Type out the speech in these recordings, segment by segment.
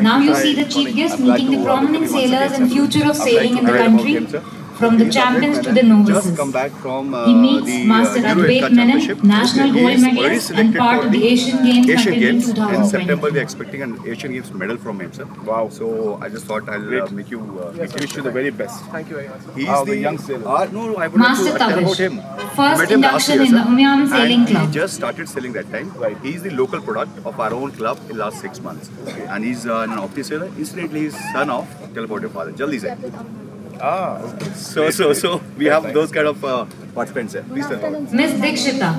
Now you see the chief guest meeting the prominent sailors and future of sailing in the country, from the champions to the novices. He meets Master Advait Menon, national gold medalist and part of the Asian Games held in 2020. In September, we are expecting an Asian Games medal from him, sir. Wow. So I just thought I'll make you... Wish you the very best. Thank you very much. He's the young sailor. No, I would Master like to tell about him. First Met him last induction year, in the sir. Umiam Sailing And Club. he just started sailing that time. Right. He's the local product of our own club in the last 6 months. And he's an opti sailor. Incidentally, he's son of, tell about your father, Jaldi say. Okay. So we have those kind of participants here. Please tell about. Miss Dikshita,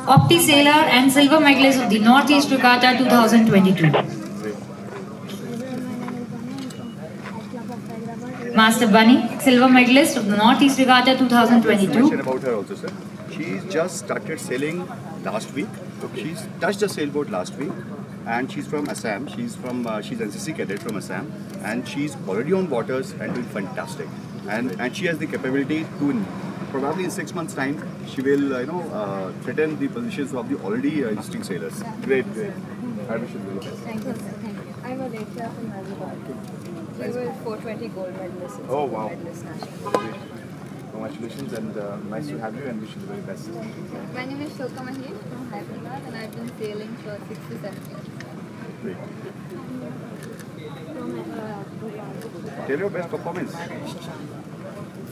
opti sailor and silver medalist of the Northeast Regatta 2022. Master Bunny, silver medalist of the Northeast Regatta 2022. Information about her also, sir. She's just started sailing last week. She's touched a sailboat last week, and she's from Assam. She's NCC cadet from Assam, and she's already on waters and doing fantastic. And she has the capability to, probably in 6 months' time, she will threaten the positions of the already existing sailors. Great. I wish you the best. Thank you, sir. Thank you. I'm a lecturer from Hyderabad. We were 420 gold medalists. Oh, wow. Medalist national. Great. Congratulations and nice to have you and wish you the very best. My name is Shoka Mahesh from Hyderabad and I've been sailing for 6 to 7 years. Great. Tell your best performance. I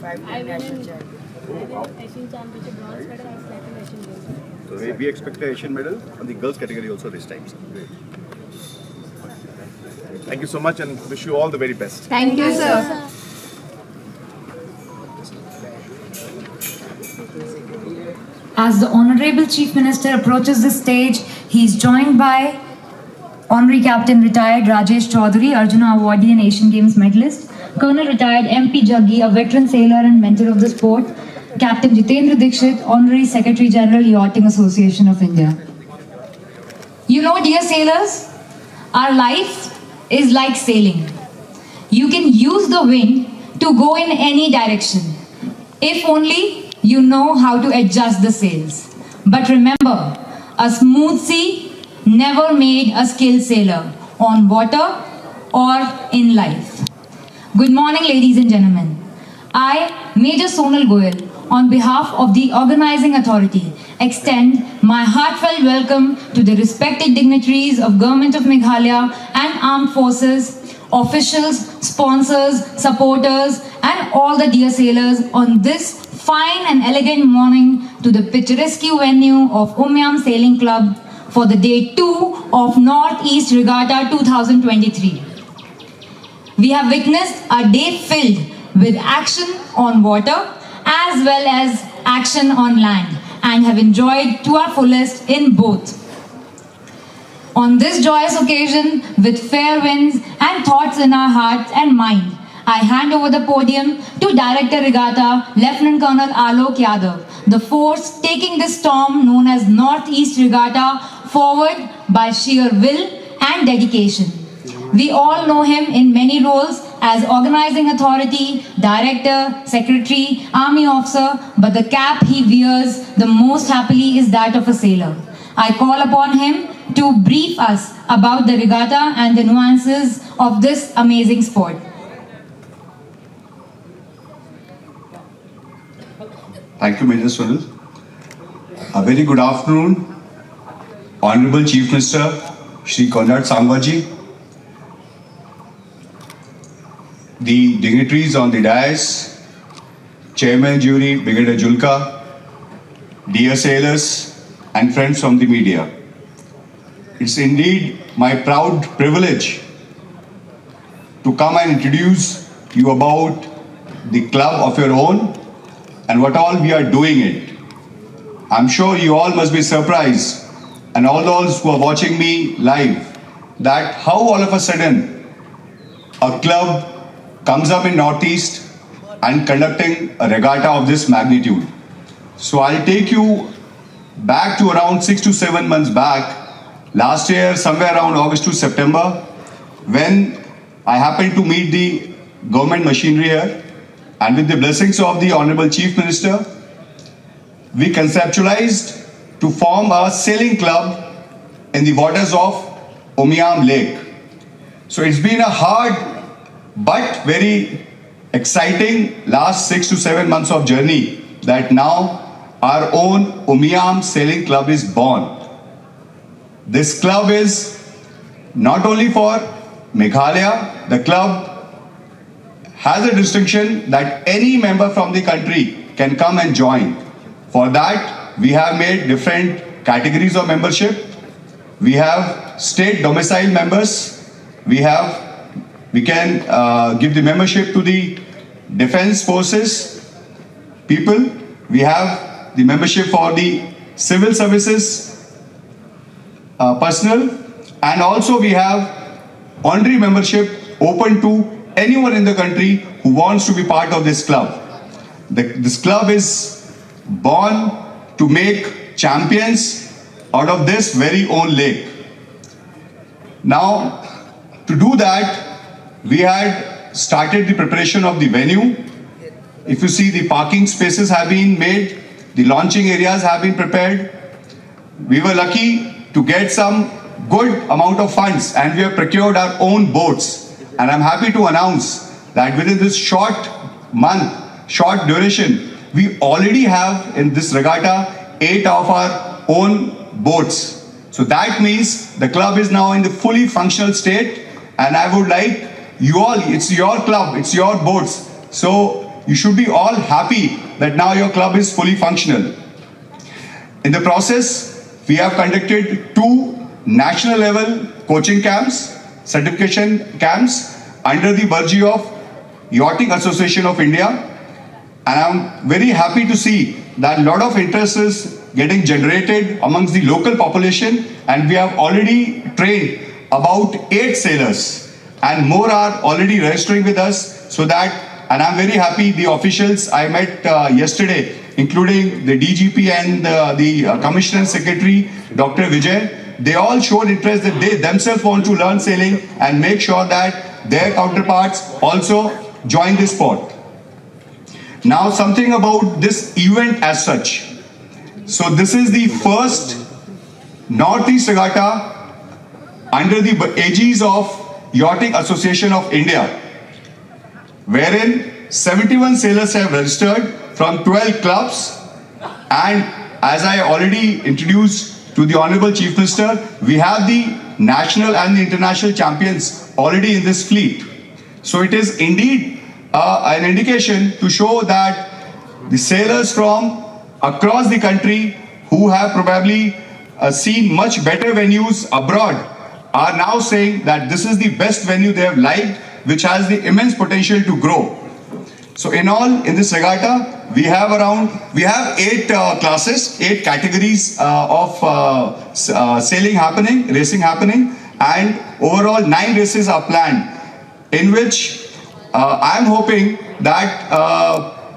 won in Asian Championship bronze medal and second Asian Games. So we expect an Asian medal on the girls category also this time, sir. Great. Thank you so much and wish you all the very best. Thank you, sir. As the Honorable Chief Minister approaches the stage, he is joined by Honorary Captain Retired Rajesh Chaudhary, Arjuna Awardee and Asian Games medalist, Colonel Retired MP Jaggi, a veteran sailor and mentor of the sport, Captain Jitendra Dikshit, Honorary Secretary General, Yachting Association of India. You know, dear sailors, our life is like sailing. You can use the wind to go in any direction, if only you know how to adjust the sails. But remember, a smooth sea never made a skilled sailor on water or in life. Good morning, ladies and gentlemen. I, Major Sonal Goyal, on behalf of the organizing authority, extend my heartfelt welcome to the respected dignitaries of Government of Meghalaya and Armed Forces, officials, sponsors, supporters, and all the dear sailors on this fine and elegant morning to the picturesque venue of Umiam Sailing Club for the Day 2 of Northeast Regatta 2023. We have witnessed a day filled with action on water as well as action on land and have enjoyed to our fullest in both. On this joyous occasion, with fair winds and thoughts in our hearts and mind, I hand over the podium to Director Regatta, Lieutenant Colonel Alok Yadav, the force taking this storm known as Northeast Regatta forward by sheer will and dedication. We all know him in many roles as organizing authority, director, secretary, army officer, but the cap he wears the most happily is that of a sailor. I call upon him to brief us about the regatta and the nuances of this amazing sport. Thank you, Major Sunil. A very good afternoon, Honorable Chief Minister, Shri Conrad Sangwaji, the dignitaries on the dais, Chairman Jury, Brigadier Julka, dear sailors and friends from the media. It's indeed my proud privilege to come and introduce you about the club of your own and what all we are doing it. I'm sure you all must be surprised, and all those who are watching me live, that how all of a sudden a club comes up in Northeast and conducting a regatta of this magnitude. So I'll take you back to around 6 to 7 months back, last year somewhere around August to September, when I happened to meet the government machinery here, and with the blessings of the Honorable Chief Minister, we conceptualized to form a sailing club in the waters of Umiam Lake. So it's been a hard but very exciting last 6 to 7 months of journey that now our own Umiam Sailing Club is born. This club is not only for Meghalaya, the club has a distinction that any member from the country can come and join. For that, we have made different categories of membership. We have state domicile members. We can give the membership to the defense forces people. We have the membership for the civil services personnel, and also we have honorary membership open to anyone in the country who wants to be part of this club. This club is born to make champions out of this very own lake. Now, to do that, we had started the preparation of the venue. If you see, the parking spaces have been made, the launching areas have been prepared. We were lucky to get some good amount of funds and we have procured our own boats. And I'm happy to announce that within this short duration, we already have in this regatta 8 of our own boats. So that means the club is now in the fully functional state, and I would like you all, it's your club, it's your boats. So you should be all happy that now your club is fully functional. In the process, we have conducted 2 national level coaching camps, certification camps under the purview of Yachting Association of India. And I'm very happy to see that a lot of interest is getting generated amongst the local population, and we have already trained about 8 sailors and more are already registering with us. So that, and I'm very happy the officials I met yesterday, including the DGP and the Commissioner and Secretary, Dr. Vijay, they all showed interest that they themselves want to learn sailing and make sure that their counterparts also join this sport. Now something about this event as such. So this is the first Northeast Regatta under the aegis of Yachting Association of India, wherein 71 sailors have registered from 12 clubs, and as I already introduced to the Honorable Chief Minister, we have the national and the international champions already in this fleet. So it is indeed an indication to show that the sailors from across the country who have probably seen much better venues abroad are now saying that this is the best venue they have liked, which has the immense potential to grow. So in all, in this regatta, we have 8 classes, 8 categories of sailing happening, racing happening, and overall 9 races are planned, in which I am hoping that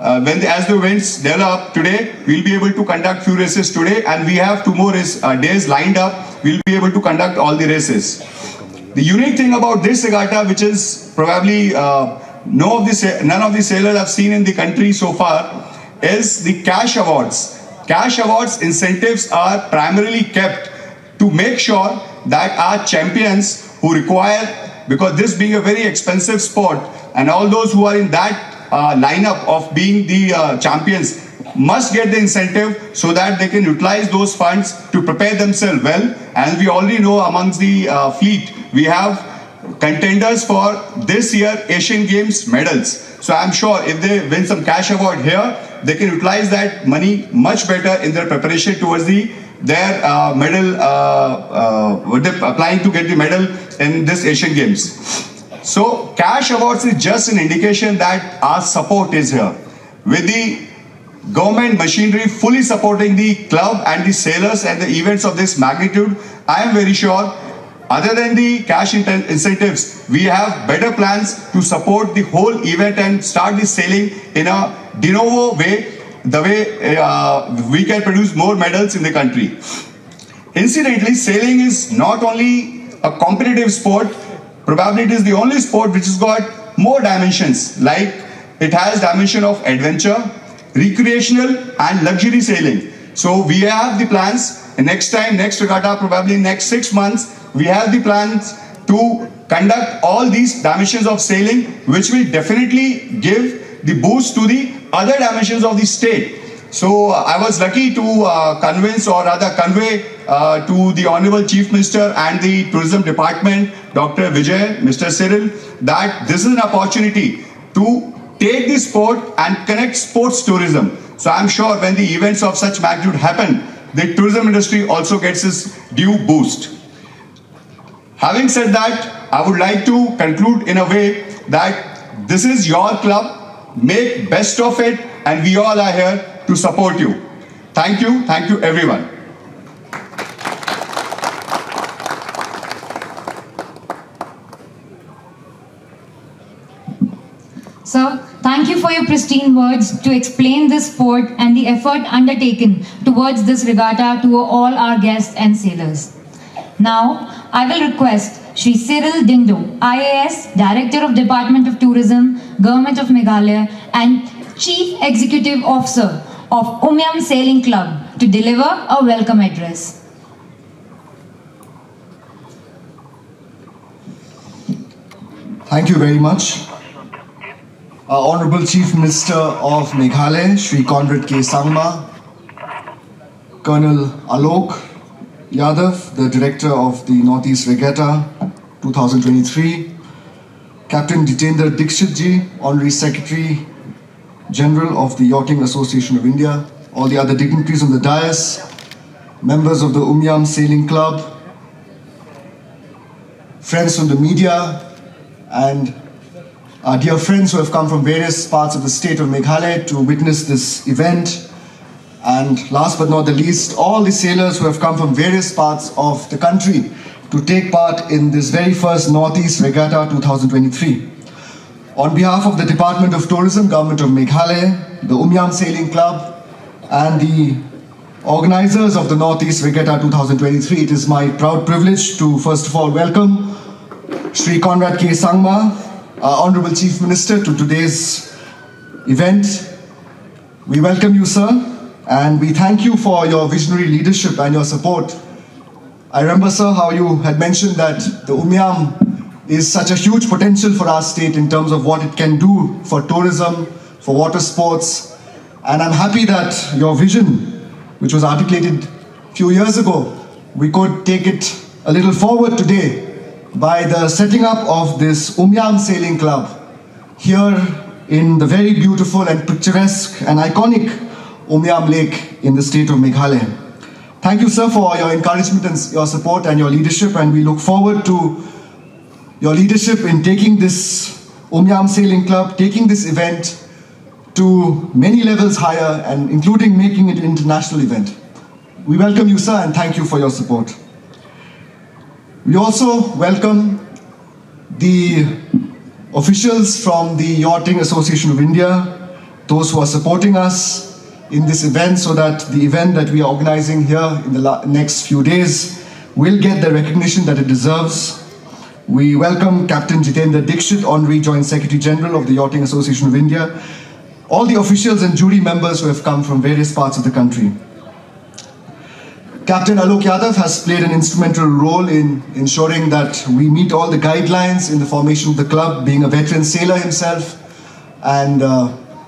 as the events develop today, we'll be able to conduct few races today, and we have 2 more days lined up. We'll be able to conduct all the races. The unique thing about this regatta, which is probably none of the sailors have seen in the country so far, is the cash awards. Cash awards incentives are primarily kept to make sure that our champions who require, because this being a very expensive sport, and all those who are in that lineup of being the champions must get the incentive so that they can utilize those funds to prepare themselves well. And we already know amongst the fleet, we have contenders for this year Asian Games medals. So I'm sure if they win some cash award here, they can utilize that money much better in their preparation towards their medal, applying to get the medal in this Asian Games. So cash awards is just an indication that our support is here. With the government machinery fully supporting the club and the sailors and the events of this magnitude, I am very sure, other than the cash incentives, we have better plans to support the whole event and start the sailing in a de novo way, the way we can produce more medals in the country. Incidentally, sailing is not only a competitive sport, probably it is the only sport which has got more dimensions, like it has dimension of adventure, recreational and luxury sailing. So we have the plans. Next time, next regatta, probably next 6 months, we have the plans to conduct all these dimensions of sailing, which will definitely give the boost to the other dimensions of the state. So I was lucky to convince, or rather convey to the Honorable Chief Minister and the Tourism Department, Dr. Vijay, Mr. Cyril, that this is an opportunity to take this sport and connect sports tourism. So I'm sure when the events of such magnitude happen, the tourism industry also gets its due boost. Having said that, I would like to conclude in a way that this is your club, make best of it, and we all are here to support you. Thank you everyone. Sir, thank you for your pristine words to explain this sport and the effort undertaken towards this regatta to all our guests and sailors. Now, I will request Shri Cyril Dindo, IAS, Director of Department of Tourism, Government of Meghalaya, and Chief Executive Officer of Umyam Sailing Club to deliver a welcome address. Thank you very much. Our Honorable Chief Minister of Meghalaya, Shri Conrad K. Sangma, Colonel Alok Yadav, the Director of the Northeast Regatta 2023, Captain Jitendra Dikshit Ji, Honorary Secretary General of the Yachting Association of India, all the other dignitaries on the dais, members of the Umyam Sailing Club, friends from the media, and our dear friends who have come from various parts of the state of Meghalaya to witness this event. And last but not the least, all the sailors who have come from various parts of the country to take part in this very first Northeast Regatta 2023. On behalf of the Department of Tourism, Government of Meghalaya, the Umyam Sailing Club, and the organizers of the Northeast Regatta 2023, it is my proud privilege to first of all welcome Shri Conrad K. Sangma, our Honorable Chief Minister, to today's event. We welcome you, sir, and we thank you for your visionary leadership and your support. I remember, sir, how you had mentioned that the Umyam is such a huge potential for our state in terms of what it can do for tourism, for water sports, and I'm happy that your vision, which was articulated a few years ago, we could take it a little forward today by the setting up of this Umyam Sailing Club here in the very beautiful and picturesque and iconic Umyam Lake in the state of Meghalaya. Thank you, sir, for your encouragement and your support and your leadership, and we look forward to your leadership in taking this Umyam Sailing Club, taking this event to many levels higher and including making it an international event. We welcome you, sir, and thank you for your support. We also welcome the officials from the Yachting Association of India, those who are supporting us in this event so that the event that we are organizing here in the next few days will get the recognition that it deserves. We welcome Captain Jitendra Dikshit, Honorary Joint Secretary General of the Yachting Association of India, all the officials and jury members who have come from various parts of the country. Captain Alok Yadav has played an instrumental role in ensuring that we meet all the guidelines in the formation of the club, being a veteran sailor himself and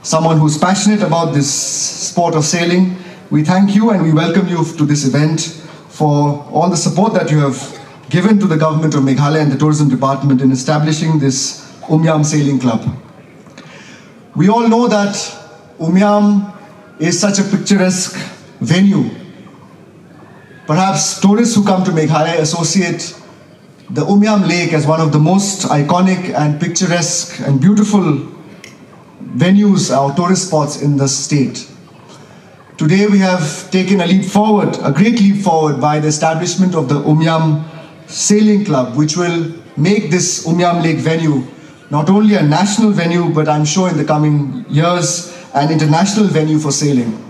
someone who's passionate about this sport of sailing. We thank you and we welcome you to this event for all the support that you have given to the government of Meghalaya and the Tourism Department in establishing this Umyam Sailing Club. We all know that Umyam is such a picturesque venue. Perhaps tourists who come to Meghalaya associate the Umyam Lake as one of the most iconic and picturesque and beautiful venues or tourist spots in the state. Today we have taken a leap forward, a great leap forward by the establishment of the Umyam Sailing Club, which will make this Umyam Lake venue not only a national venue, but I'm sure in the coming years, an international venue for sailing.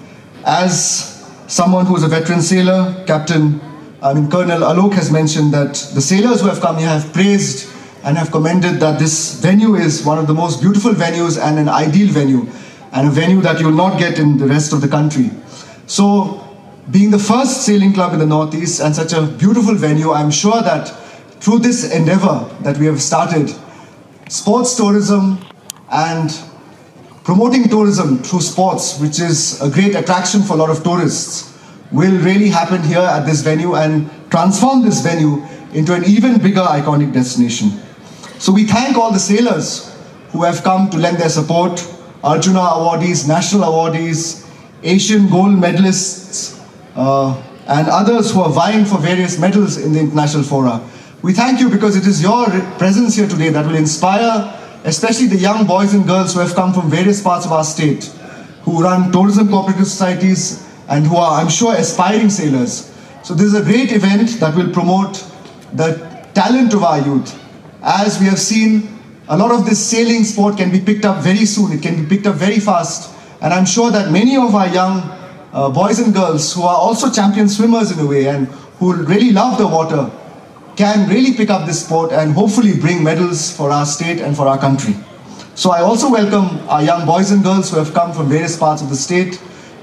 As someone who is a veteran sailor, Colonel Alok has mentioned that the sailors who have come here have praised and have commended that this venue is one of the most beautiful venues and an ideal venue, and a venue that you will not get in the rest of the country. So being the first sailing club in the Northeast and such a beautiful venue, I'm sure that through this endeavor that we have started, sports tourism and promoting tourism through sports, which is a great attraction for a lot of tourists, will really happen here at this venue and transform this venue into an even bigger iconic destination. So we thank all the sailors who have come to lend their support, Arjuna awardees, national awardees, Asian gold medalists, and others who are vying for various medals in the international fora. We thank you because it is your presence here today that will inspire especially the young boys and girls who have come from various parts of our state, who run tourism cooperative societies and who are, I'm sure, aspiring sailors. So this is a great event that will promote the talent of our youth. As we have seen, a lot of this sailing sport can be picked up very soon. It can be picked up very fast. And I'm sure that many of our young boys and girls who are also champion swimmers in a way and who really love the water can really pick up this sport and hopefully bring medals for our state and for our country. So I also welcome our young boys and girls who have come from various parts of the state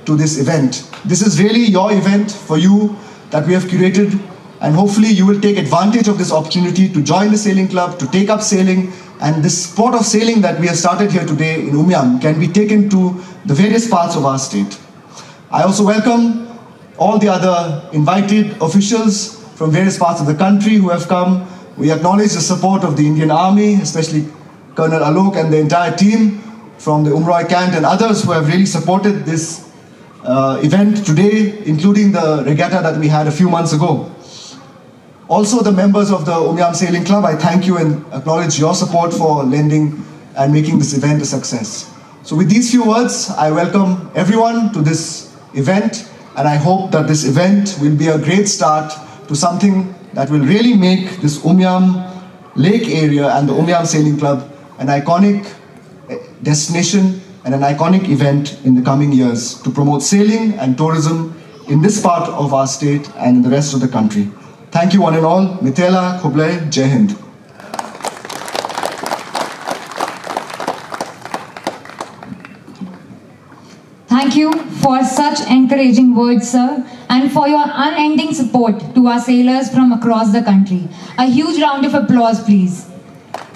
to this event. This is really your event for you that we have curated, and hopefully you will take advantage of this opportunity to join the sailing club, to take up sailing, and this sport of sailing that we have started here today in Umiam can be taken to the various parts of our state. I also welcome all the other invited officials from various parts of the country who have come. We acknowledge the support of the Indian Army, especially Colonel Alok and the entire team from the Umroi Cant and others who have really supported this event today, including the regatta that we had a few months ago. Also, the members of the Umiam Sailing Club, I thank you and acknowledge your support for lending and making this event a success. So with these few words, I welcome everyone to this event, and I hope that this event will be a great start to something that will really make this Umiam Lake area and the Umiam Sailing Club an iconic destination and an iconic event in the coming years to promote sailing and tourism in this part of our state and in the rest of the country. Thank you one and all. Mitela, Khoble, Jai Hind. Thank you for such encouraging words, sir, and for your unending support to our sailors from across the country. A huge round of applause, please.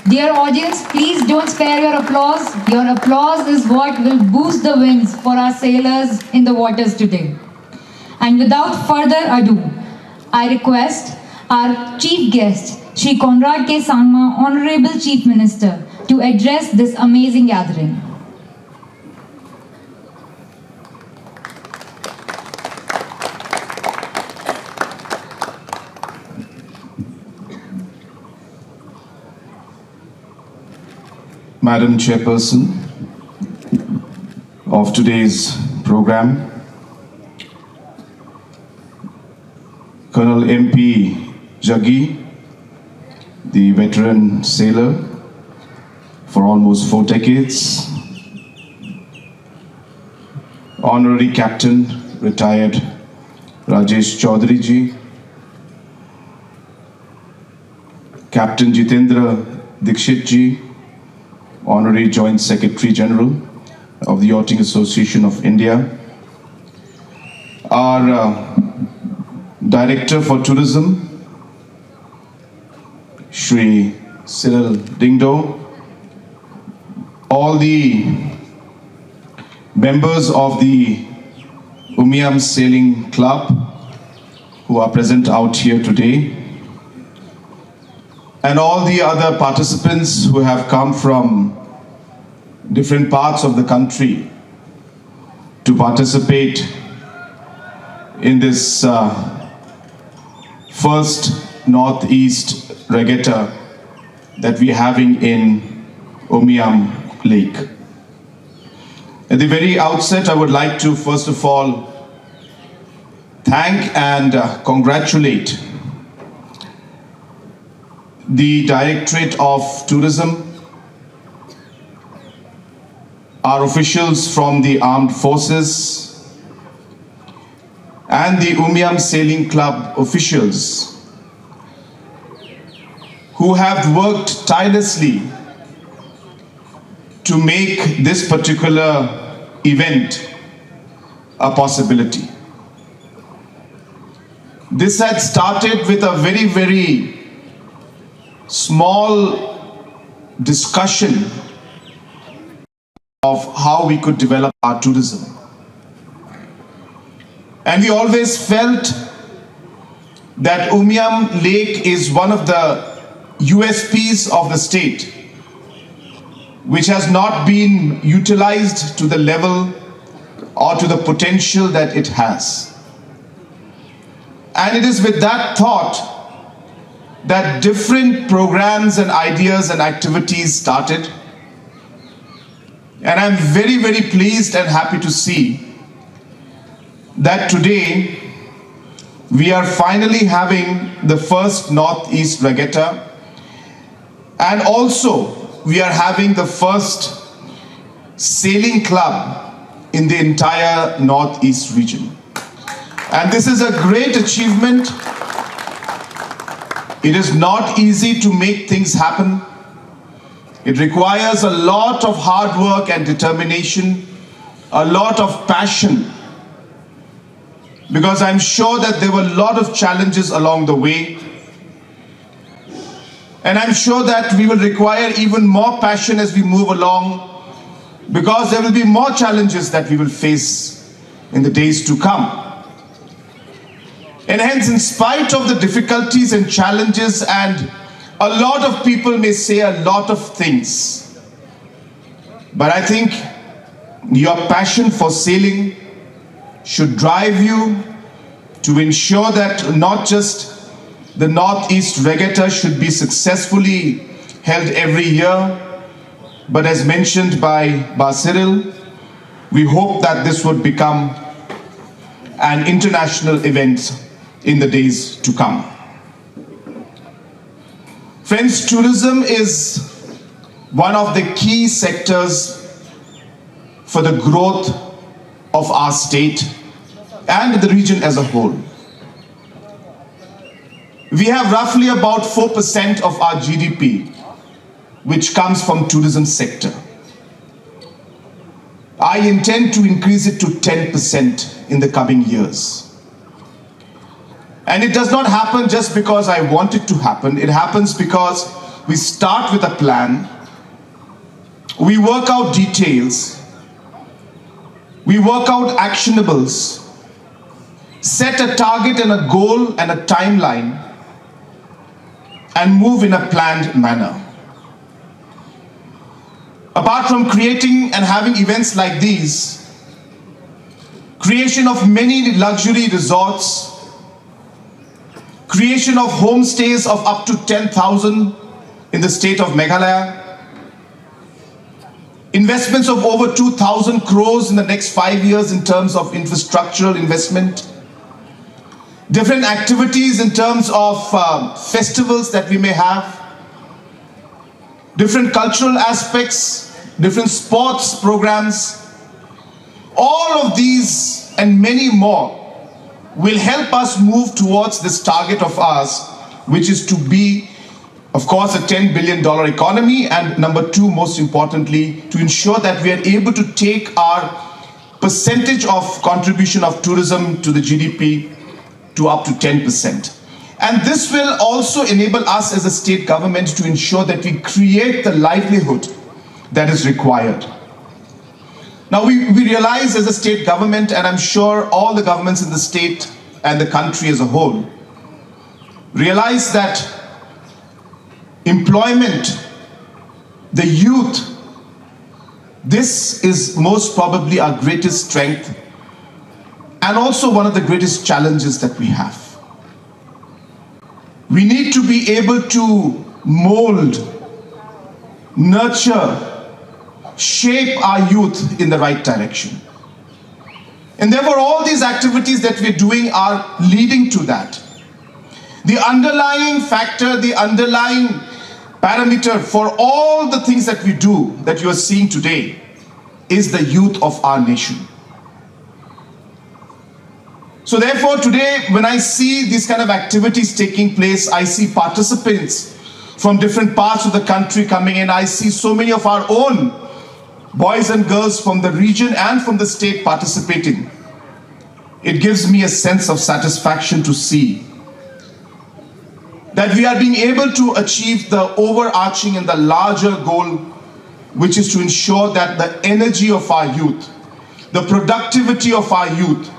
Dear audience, please don't spare your applause. Your applause is what will boost the winds for our sailors in the waters today. And without further ado, I request our chief guest, Shri Conrad K. Sangma, Honorable Chief Minister, to address this amazing gathering. Madam Chairperson of today's program, Colonel MP Jaggi, the veteran sailor for almost 4 decades, Honorary Captain, retired Rajesh Chaudhary ji, Captain Jitendra Dikshit ji, Honorary Joint Secretary General of the Yachting Association of India, our Director for Tourism, Shri Cyril Dingdo, all the members of the Umiam Sailing Club who are present out here today, and all the other participants who have come from different parts of the country to participate in this first Northeast Regatta that we are having in Umiam Lake. At the very outset, I would like to first of all thank and congratulate the Directorate of Tourism, our officials from the Armed Forces, and the Umiam Sailing Club officials who have worked tirelessly to make this particular event a possibility. This had started with a very, very small discussion of how we could develop our tourism. And we always felt that Umiam Lake is one of the USPs of the state, which has not been utilized to the level or to the potential that it has. And it is with that thought that different programs and ideas and activities started. And I'm very, very pleased and happy to see that today we are finally having the first Northeast Regatta, and also we are having the first sailing club in the entire Northeast region. And this is a great achievement. It is not easy to make things happen. It requires a lot of hard work and determination, a lot of passion, because I'm sure that there were a lot of challenges along the way. And I'm sure that we will require even more passion as we move along, because there will be more challenges that we will face in the days to come. And hence, in spite of the difficulties and challenges, and a lot of people may say a lot of things, but I think your passion for sailing should drive you to ensure that not just the Northeast Regatta should be successfully held every year, but as mentioned by Cyril, we hope that this would become an international event in the days to come. Friends, tourism is one of the key sectors for the growth of our state and the region as a whole. We have roughly about 4% of our GDP which comes from tourism sector. I intend to increase it to 10% in the coming years. And it does not happen just because I want it to happen. It happens because we start with a plan, we work out details, we work out actionables, set a target and a goal and a timeline, and move in a planned manner. Apart from creating and having events like these, creation of many luxury resorts, creation of homestays of up to 10,000 in the state of Meghalaya, investments of over 2,000 crores in the next 5 years in terms of infrastructural investment, different activities in terms of festivals that we may have, different cultural aspects, different sports programs. All of these and many more will help us move towards this target of ours, which is to be, of course, a $10 billion economy, and number two, most importantly, to ensure that we are able to take our percentage of contribution of tourism to the GDP to up to 10%. And this will also enable us as a state government to ensure that we create the livelihood that is required. Now we realize as a state government, and I'm sure all the governments in the state and the country as a whole, realize that employment, the youth, this is most probably our greatest strength and also one of the greatest challenges that we have. We need to be able to mold, nurture, shape our youth in the right direction. And therefore all these activities that we're doing are leading to that. The underlying factor, the underlying parameter for all the things that we do, that you are seeing today, is the youth of our nation. So therefore today, when I see these kind of activities taking place, I see participants from different parts of the country coming in. I see so many of our own boys and girls from the region and from the state participating. it gives me a sense of satisfaction to see that we are being able to achieve the overarching and the larger goal, which is to ensure that the energy of our youth, the productivity of our youth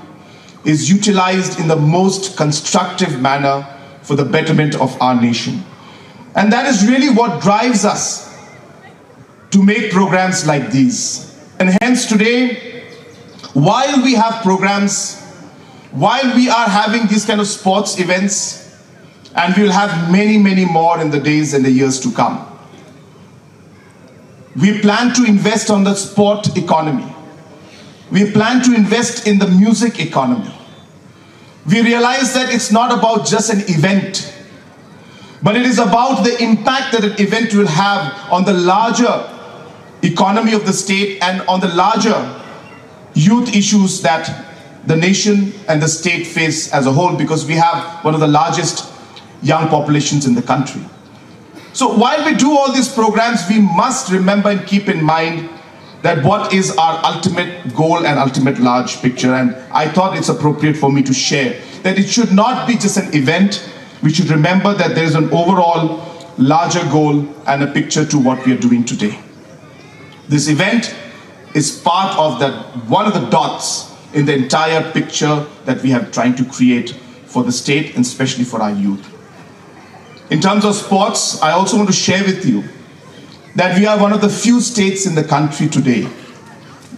is utilized in the most constructive manner for the betterment of our nation. And that is really what drives us to make programs like these. And hence today, while we have programs, while we are having these kind of sports events, and we will have many, many more in the days and the years to come, we plan to invest on the sport economy. We plan to invest in the music economy. We realize that it's not about just an event, but it is about the impact that an event will have on the larger economy of the state and on the larger youth issues that the nation and the state face as a whole, because we have one of the largest young populations in the country. So while we do all these programs, we must remember and keep in mind that what is our ultimate goal and ultimate large picture. And I thought it's appropriate for me to share that it should not be just an event. We should remember that there is an overall larger goal and a picture to what we are doing today. This event is part of that, one of the dots in the entire picture that we have trying to create for the state and especially for our youth. In terms of sports, I also want to share with you that we are one of the few states in the country today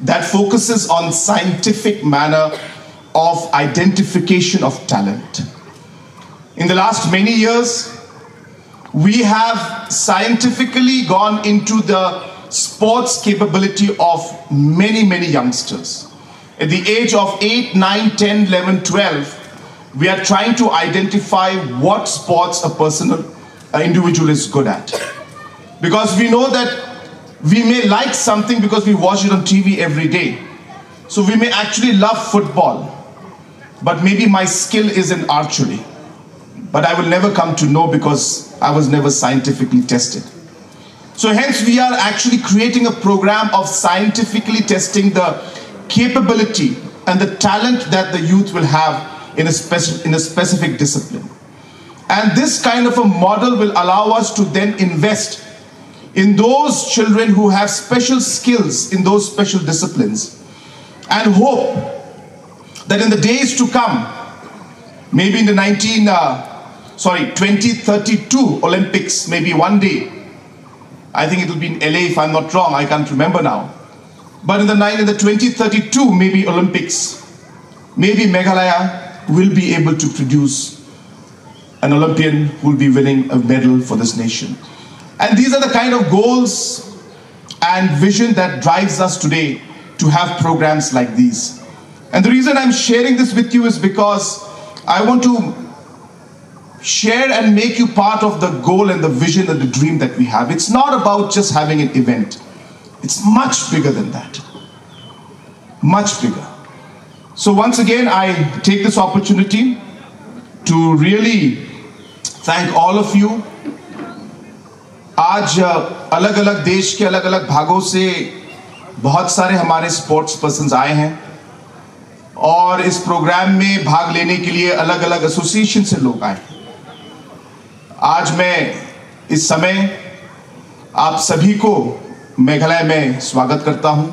that focuses on scientific manner of identification of talent. In the last many years, we have scientifically gone into the sports capability of many, many youngsters. At the age of 8, 9, 10, 11, 12, we are trying to identify what sports an individual is good at. Because we know that we may like something because we watch it on TV every day. So we may actually love football, but maybe my skill is in archery. But I will never come to know because I was never scientifically tested. So hence we are actually creating a program of scientifically testing the capability and the talent that the youth will have in a specific discipline. And this kind of a model will allow us to then invest in those children who have special skills in those special disciplines, and hope that in the days to come, maybe in the 2032 Olympics, maybe one day, I think it will be in LA if I'm not wrong, I can't remember now. But in the 2032 maybe Olympics, maybe Meghalaya will be able to produce an Olympian who will be winning a medal for this nation. And these are the kind of goals and vision that drives us today to have programs like these. And the reason I'm sharing this with you is because I want to share and make you part of the goal and the vision and the dream that we have. It's not about just having an event. It's much bigger than that. Much bigger. So once again, I take this opportunity to really thank all of you. आज अलग अलग देश के अलग अलग भागों से बहुत सारे हमारे स्पोर्ट्स पर्सन्स आए हैं और इस प्रोग्राम में भाग लेने के लिए अलग अलग एसोसिएशन से लोग आए। आज मैं इस समय आप सभी को मेघालय में स्वागत करता हूं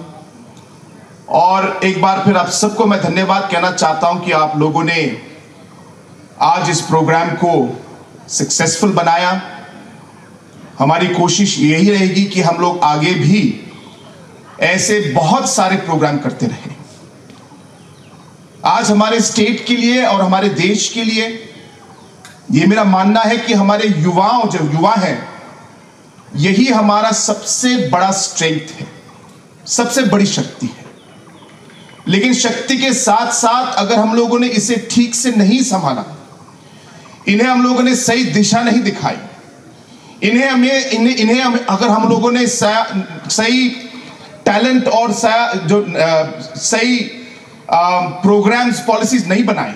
और एक बार फिर आप सबको मैं धन्यवाद कहना चाहता हूं कि आप लोगों ने आज इस प्रोग्राम को सक्सेसफुल बनाया। हमारी कोशिश यही रहेगी कि हम लोग आगे भी ऐसे बहुत सारे प्रोग्राम करते रहें। आज हमारे स्टेट के लिए और हमारे देश के लिए ये मेरा मानना है कि हमारे युवाओं जो युवा हैं यही हमारा सबसे बड़ा स्ट्रेंथ है, सबसे बड़ी शक्ति है। लेकिन शक्ति के साथ साथ अगर हम लोगों ने इसे ठीक से नहीं संभाला, इन्हें हम लोगों ने सही दिशा नहीं दिखाई, इन्हें अगर हम लोगों ने सही टैलेंट और सही प्रोग्राम्स पॉलिसीज नहीं बनाए,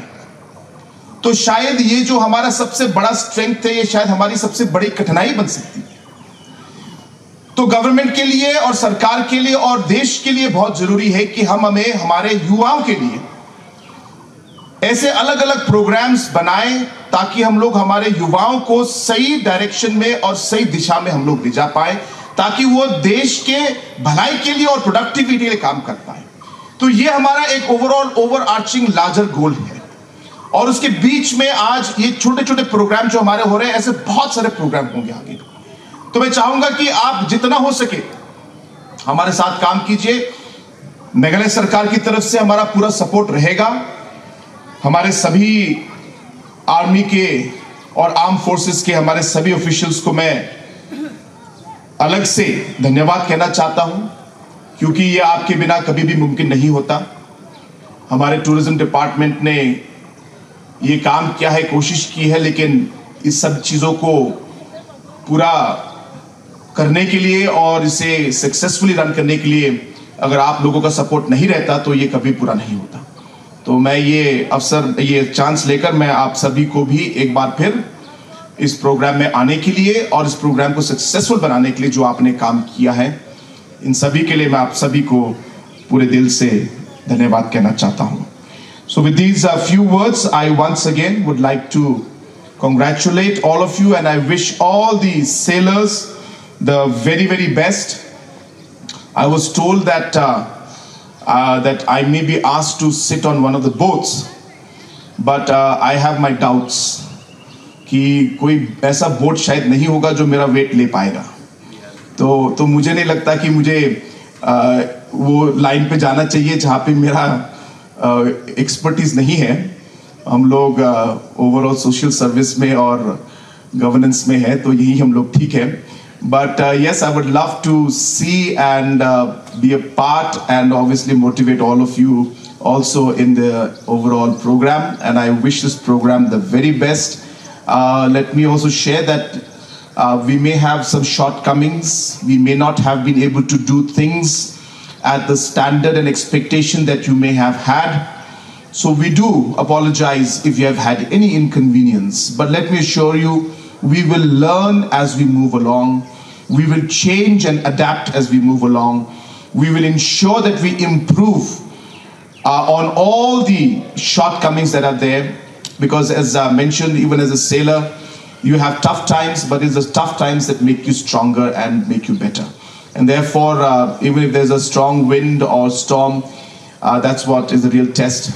तो शायद ये जो हमारा सबसे बड़ा स्ट्रेंथ है ये शायद हमारी सबसे बड़ी कठिनाई बन सकती है। तो गवर्नमेंट के लिए और सरकार के लिए और देश के लिए बहुत जरूरी है कि हम हमारे युवाओं के लिए ऐसे अलग अलग प्रोग्राम्स बनाएं ताकि हम लोग हमारे युवाओं को सही डायरेक्शन में और सही दिशा में हम लोग ले जा पाए, ताकि वो देश के भलाई के लिए और प्रोडक्टिविटी के लिए काम कर पाए। तो ये हमारा एक overall over arching larger goal है। और उसके बीच में आज ये छोटे छोटे प्रोग्राम जो हमारे हो रहे हैं, ऐसे बहुत सारे प्रोग्राम होंगे आगे। तो मैं चाहूंगा कि आप जितना हो सके हमारे साथ काम कीजिए। मेघालय सरकार की तरफ से हमारा पूरा सपोर्ट रहेगा। हमारे सभी आर्मी के और आर्म फोर्सेस के हमारे सभी ऑफिशियल्स को मैं अलग से धन्यवाद कहना चाहता हूं, क्योंकि ये आपके बिना कभी भी मुमकिन नहीं होता। हमारे टूरिज्म डिपार्टमेंट ने ये काम किया है, कोशिश की है, लेकिन इस सब चीज़ों को पूरा करने के लिए और इसे सक्सेसफुली रन करने के लिए अगर आप लोगों का सपोर्ट नहीं रहता तो ये कभी पूरा नहीं होता। तो मैं ये अवसर, ये चांस लेकर मैं आप सभी को भी एक बार फिर इस प्रोग्राम में आने के लिए और इस प्रोग्राम को सक्सेसफुल बनाने के लिए जो आपने काम किया है, इन सभी के लिए मैं आप सभी को पूरे दिल से धन्यवाद कहना चाहता हूँ। So with these few words, I once again would like to congratulate all of you, and I wish all the sailors the very, very best. I was told that that I may be asked to sit on one of the boats, but I have my doubts कि कोई ऐसा boat शायद नहीं होगा जो मेरा wait ले पाएगा। तो मुझे नहीं लगता कि मुझे वो लाइन पे जाना चाहिए जहाँ पे मेरा एक्सपर्टीज नहीं है। हम लोग ओवरऑल सोशल सर्विस में और गवर्नेंस में है, तो यही हम लोग ठीक है। But yes, I would love to see and be a part and obviously motivate all of you also in the overall program, and I wish this program the very best. Let me also share that we may have some shortcomings. We may not have been able to do things at the standard and expectation that you may have had. So we do apologize if you have had any inconvenience. But let me assure you, we will learn as we move along. We will change and adapt as we move along. We will ensure that we improve on all the shortcomings that are there. Because as I mentioned, even as a sailor, you have tough times, but it's the tough times that make you stronger and make you better. And therefore, even if there's a strong wind or storm, that's what is the real test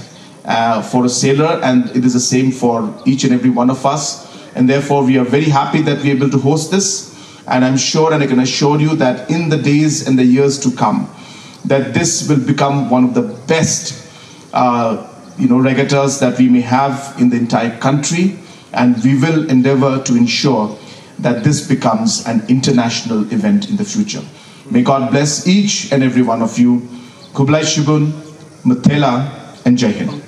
for a sailor, and it is the same for each and every one of us. And therefore, we are very happy that we're able to host this. And I'm sure, and I can assure you that in the days and the years to come, that this will become one of the best regattas that we may have in the entire country, and we will endeavor to ensure that this becomes an international event in the future. May God bless each and every one of you. Kublai Shibun, Mathela, and Jai Hind.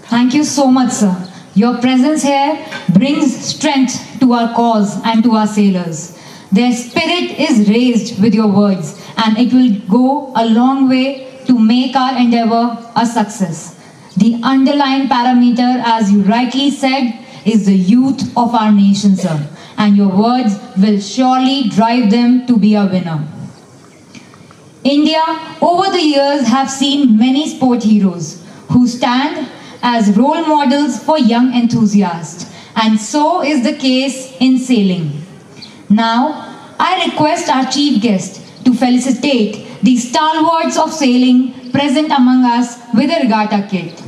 Thank you so much, sir. Your presence here brings strength to our cause and to our sailors. Their spirit is raised with your words, and it will go a long way to make our endeavor a success. The underlying parameter, as you rightly said, is the youth of our nation, sir, and your words will surely drive them to be a winner. India, over the years, have seen many sport heroes who stand as role models for young enthusiasts, and so is the case in sailing. Now, I request our chief guest to felicitate the stalwarts of sailing present among us with a regatta kit.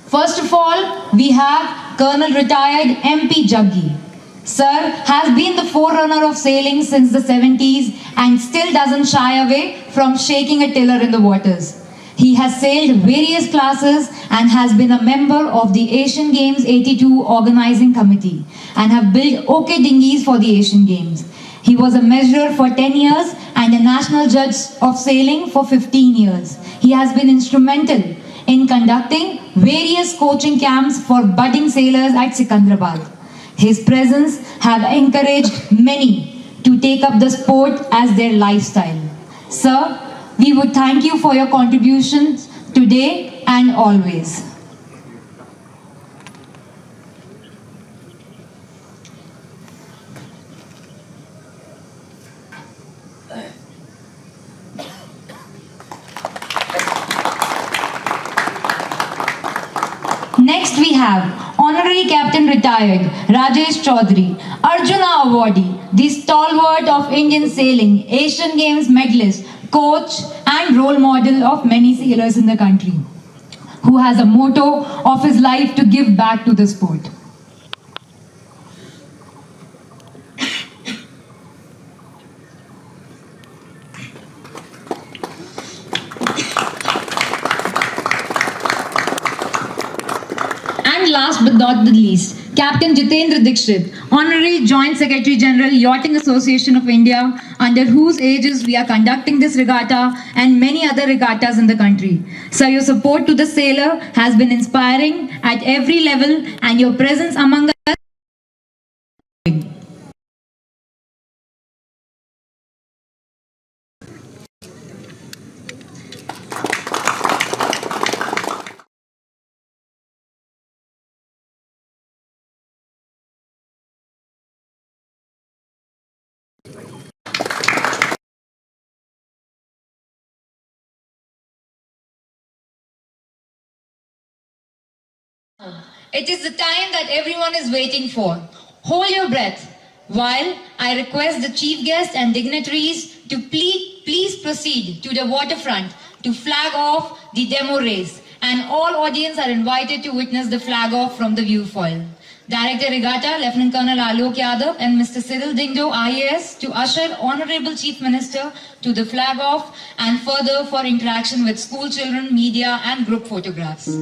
First of all, we have Colonel Retired MP Jaggi. Sir has been the forerunner of sailing since the 70s and still doesn't shy away from shaking a tiller in the waters. He has sailed various classes and has been a member of the Asian Games 82 organizing committee and have built OK dinghies for the Asian Games. He was a measurer for 10 years and a national judge of sailing for 15 years. He has been instrumental in conducting various coaching camps for budding sailors at Sikandrabad. His presence have encouraged many to take up the sport as their lifestyle. Sir, we would thank you for your contributions today and always. have Honorary Captain Retired Rajesh Chaudhary, Arjuna Awardee, the stalwart of Indian sailing, Asian Games medalist, coach and role model of many sailors in the country, who has a motto of his life to give back to the sport. And last but not the least, Captain Jitendra Dikshit, Honorary Joint Secretary General, Yachting Association of India, under whose aegis we are conducting this regatta and many other regattas in the country. Sir, your support to the sailor has been inspiring at every level, and your presence among us. It is the time that everyone is waiting for. Hold your breath while I request the chief guest and dignitaries to please proceed to the waterfront to flag off the demo race, and all audience are invited to witness the flag off from the viewfoil. Director Regatta, Lieutenant Colonel Alok Yadav and Mr. Cyril Dingdo, IAS, to usher Honorable Chief Minister to the flag off and further for interaction with school children, media and group photographs.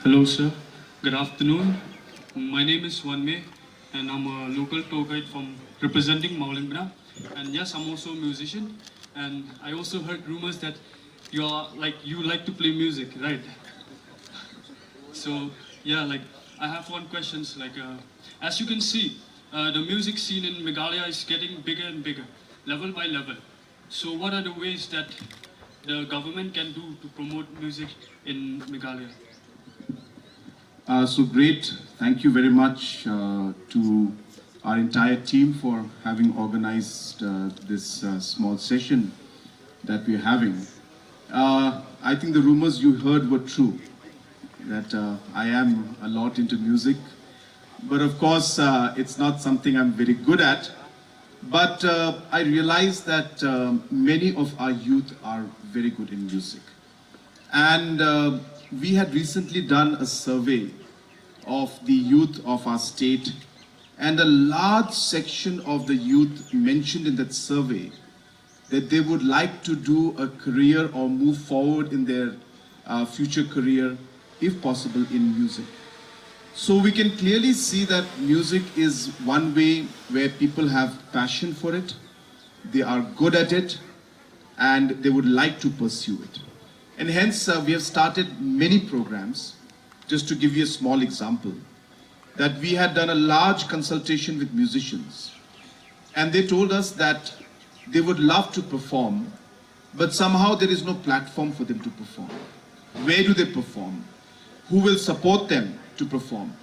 Hello, sir. Good afternoon. My name is Wanme, and I'm a local tour guide from representing Maulimbra. And yes, I'm also a musician. And I also heard rumors that you like to play music, right? So yeah, I have one question. As you can see, the music scene in Meghalaya is getting bigger and bigger, level by level. So what are the ways that the government can do to promote music in Meghalaya? So great. Thank you very much to our entire team for having organized this small session that we're having. I think the rumors you heard were true, that I am a lot into music, but of course it's not something I'm very good at. But I realize that many of our youth are very good in music. And we had recently done a survey of the youth of our state, and a large section of the youth mentioned in that survey that they would like to do a career or move forward in their future career, if possible, in music. So we can clearly see that music is one way where people have passion for it, they are good at it, and they would like to pursue it. And hence we have started many programs. Just to give you a small example, that we had done a large consultation with musicians, and they told us that they would love to perform, but somehow there is no platform for them to perform. Where do they perform? Who will support them to perform?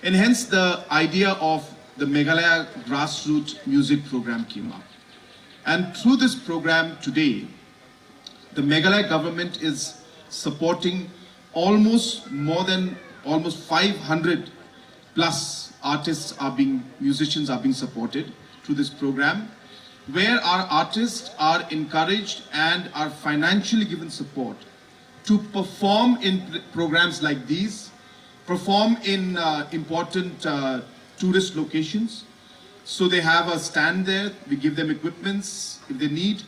And hence the idea of the Meghalaya grassroots music program came up. And through this program today, the Meghalaya government is supporting almost 500 plus musicians are being supported through this program, where our artists are encouraged and are financially given support to perform in programs like these, perform in important tourist locations. So they have a stand there, we give them equipments if they need,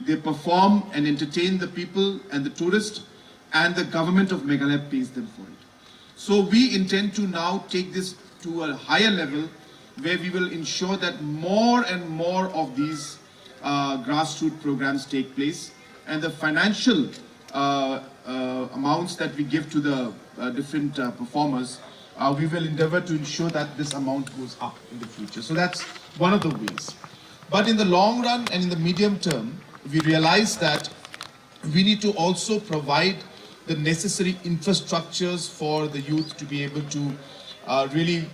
they perform and entertain the people and the tourists, and the government of Meghalaya pays them for it. So we intend to now take this to a higher level, where we will ensure that more and more of these grassroots programs take place, and the financial amounts that we give to the different performers, we will endeavor to ensure that this amount goes up in the future. So that's one of the ways. But in the long run and in the medium term, we realize that we need to also provide the necessary infrastructures for the youth to be able to really,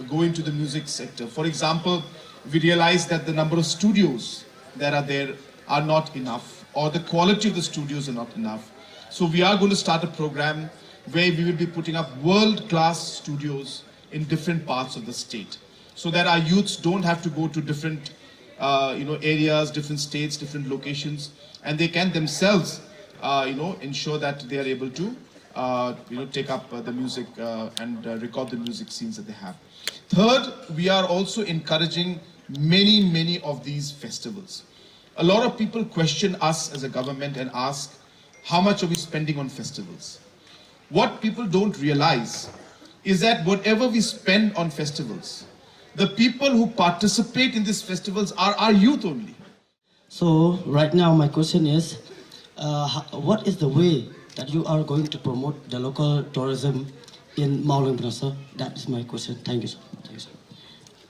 go into the music sector. For example, we realize that the number of studios that are there are not enough, or the quality of the studios are not enough. So we are going to start a program where we will be putting up world-class studios in different parts of the state, so that our youths don't have to go to different areas, different states, different locations, and they can themselves ensure that they are able to take up the music and record the music scenes that they have. Third, we are also encouraging many of these festivals. A lot of people question us as a government and ask, how much are we spending on festivals? What people don't realize is that whatever we spend on festivals, the people who participate in these festivals are our youth only. So right now my question is, what is the way that you are going to promote the local tourism in Mauling, sir? That is my question. Thank you, sir. Thank you, sir.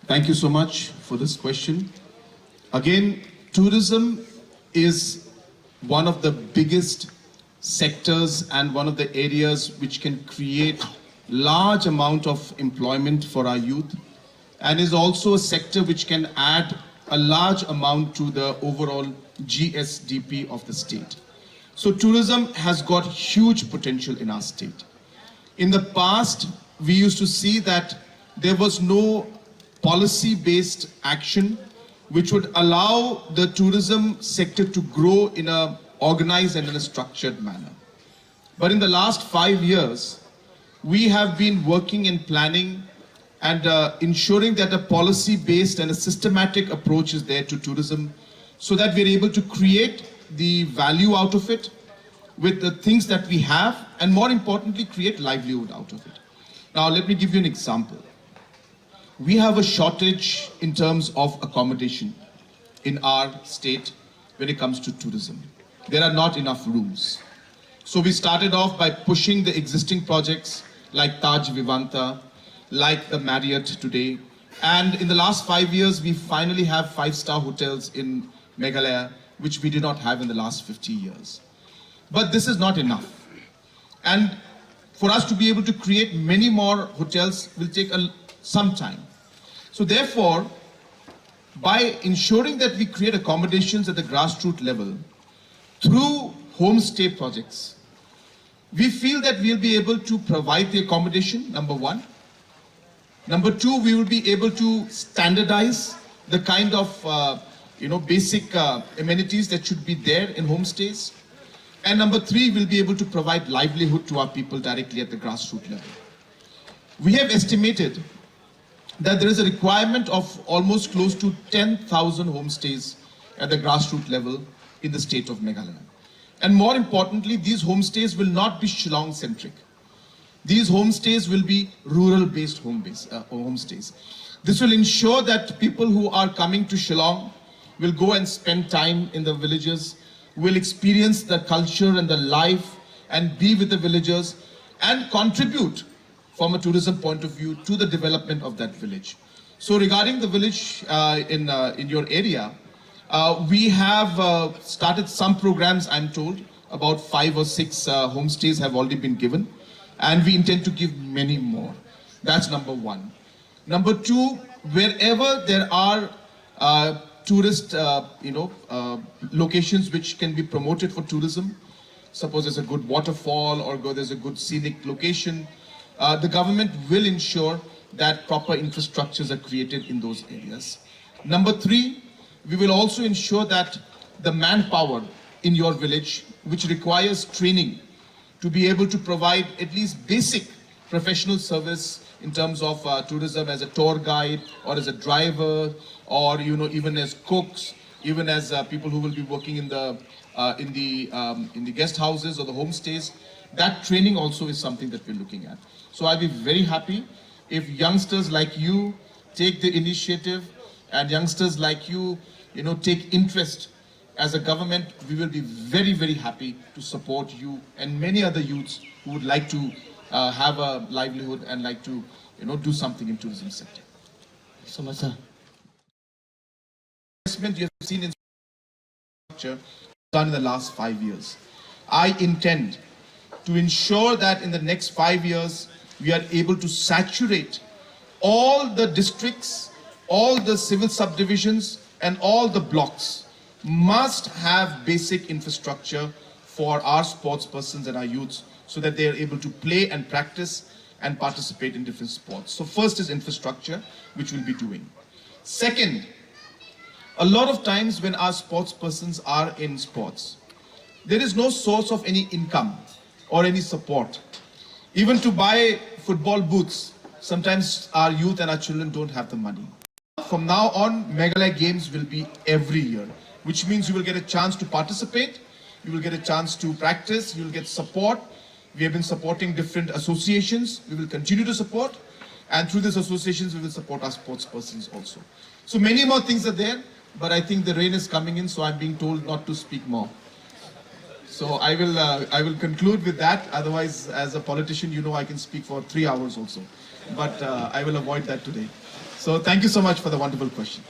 Thank you so much for this question. Again, tourism is one of the biggest sectors and one of the areas which can create large amount of employment for our youth, and is also a sector which can add a large amount to the overall GSDP of the state. So tourism has got huge potential in our state. In the past, we used to see that there was no policy-based action which would allow the tourism sector to grow in an organized and in a structured manner. But in the last 5 years, we have been working and planning and ensuring that a policy-based and a systematic approach is there to tourism, so that we're able to create the value out of it with the things that we have, and more importantly, create livelihood out of it. Now, let me give you an example. We have a shortage in terms of accommodation in our state when it comes to tourism. There are not enough rooms. So we started off by pushing the existing projects like Taj Vivanta, like the Marriott today. And in the last 5 years, we finally have 5-star hotels in Meghalaya, which we did not have in the last 50 years. But this is not enough. And for us to be able to create many more hotels will take some time. So therefore, by ensuring that we create accommodations at the grassroots level through homestay projects, we feel that we'll be able to provide the accommodation, number one. Number two, we will be able to standardize the kind of basic amenities that should be there in homestays. And number three, we'll be able to provide livelihood to our people directly at the grassroots level. We have estimated that there is a requirement of almost close to 10,000 homestays at the grassroots level in the state of Meghalaya. And more importantly, these homestays will not be Shillong-centric. These homestays will be rural-based homestays. This will ensure that people who are coming to Shillong will go and spend time in the villages, will experience the culture and the life and be with the villagers and contribute from a tourism point of view to the development of that village. So regarding the village in your area, we have started some programs, I'm told. About 5 or 6 homestays have already been given, and we intend to give many more. That's number one. Number two, wherever there are tourist locations which can be promoted for tourism, suppose there's a good waterfall or there's a good scenic location, the government will ensure that proper infrastructures are created in those areas. Number three, we will also ensure that the manpower in your village, which requires training to be able to provide at least basic professional service in terms of tourism as a tour guide or as a driver, or even as cooks, even as people who will be working in the guest houses or the homestays. That training also is something that we're looking at. So I'll be very happy if youngsters like you take the initiative, and youngsters like you, take interest. As a government, we will be very, very happy to support you and many other youths who would like to have a livelihood and like to, do something in tourism sector. So much, sir. Investment you have seen in infrastructure done in the last 5 years. I intend to ensure that in the next 5 years, we are able to saturate all the districts, all the civil subdivisions, and all the blocks must have basic infrastructure for our sports persons and our youths so that they are able to play and practice and participate in different sports. So first is infrastructure, which we'll be doing. Second, a lot of times when our sports persons are in sports, there is no source of any income or any support. Even to buy football boots, sometimes our youth and our children don't have the money. From now on, Meghalaya Games will be every year, which means you will get a chance to participate, you will get a chance to practice, you will get support. We have been supporting different associations, we will continue to support, and through these associations we will support our sports persons also. So many more things are there, but I think the rain is coming in, so I'm being told not to speak more. So I will conclude with that. Otherwise, as a politician, I can speak for 3 hours also. But I will avoid that today. So thank you so much for the wonderful question.